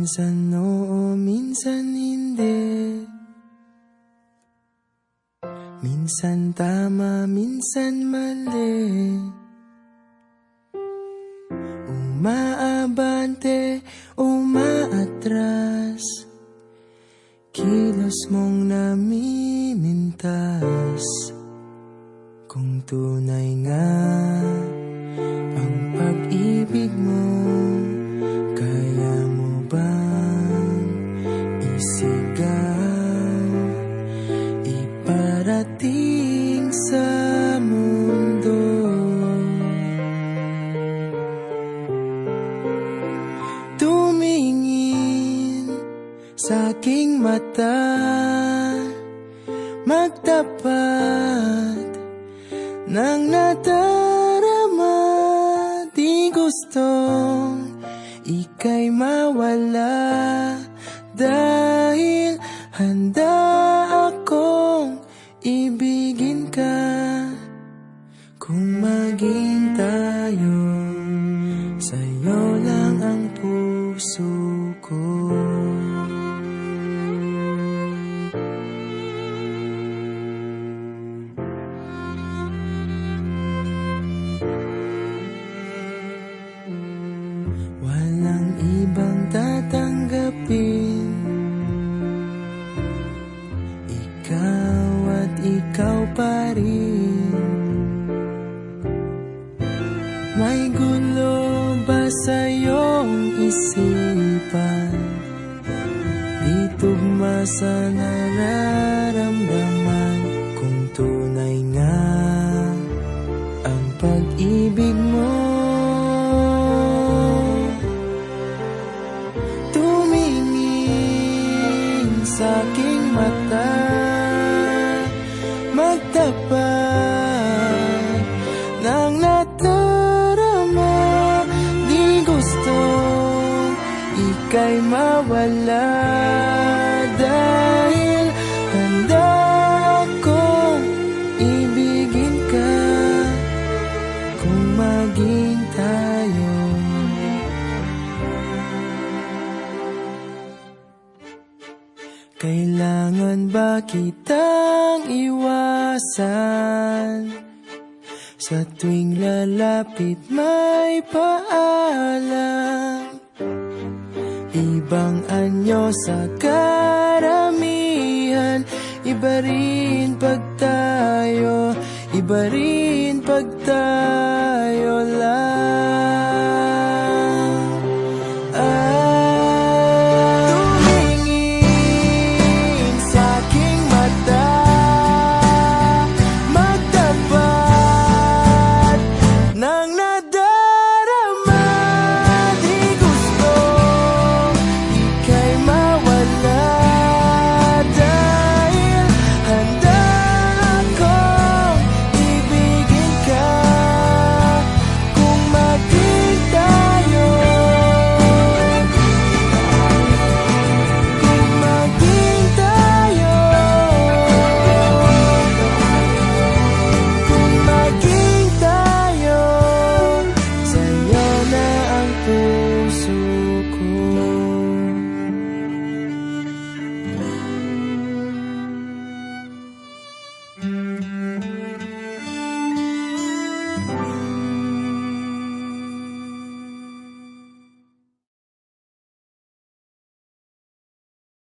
Minsan oo, minsan hindi. Minsan tama, minsan mali. Umaabante, umaatras. Kilos mong namimintas. Kung tunay nga ang pag-ibig mo, kaya mo bang isigaw, iparating sa mundo? Tumingin sa aking mata, magtapat nang nadarama. Di gustong ika'y mawala, dahil handa akong ibigin ka. Kung maging tayo, sa'yo lang ang puso ko. Walang ibang tatanggapin, ikaw at ikaw pa rin. May gulo ba sa iyong isipan? Di tugma sa nararamdaman. Kung tunay nga ang pag-ibig mo, sa aking mata, magtapat nang nadarama. Di gusto ika'y mawala, dahil handa akong ibigin ka. Kung maging tayo, kailangan ba kitang iwasan? Sa tuwing lalapit may paalam, ibang anyo sa karamihan. Iba rin pag tayo, iba rin pag tayo.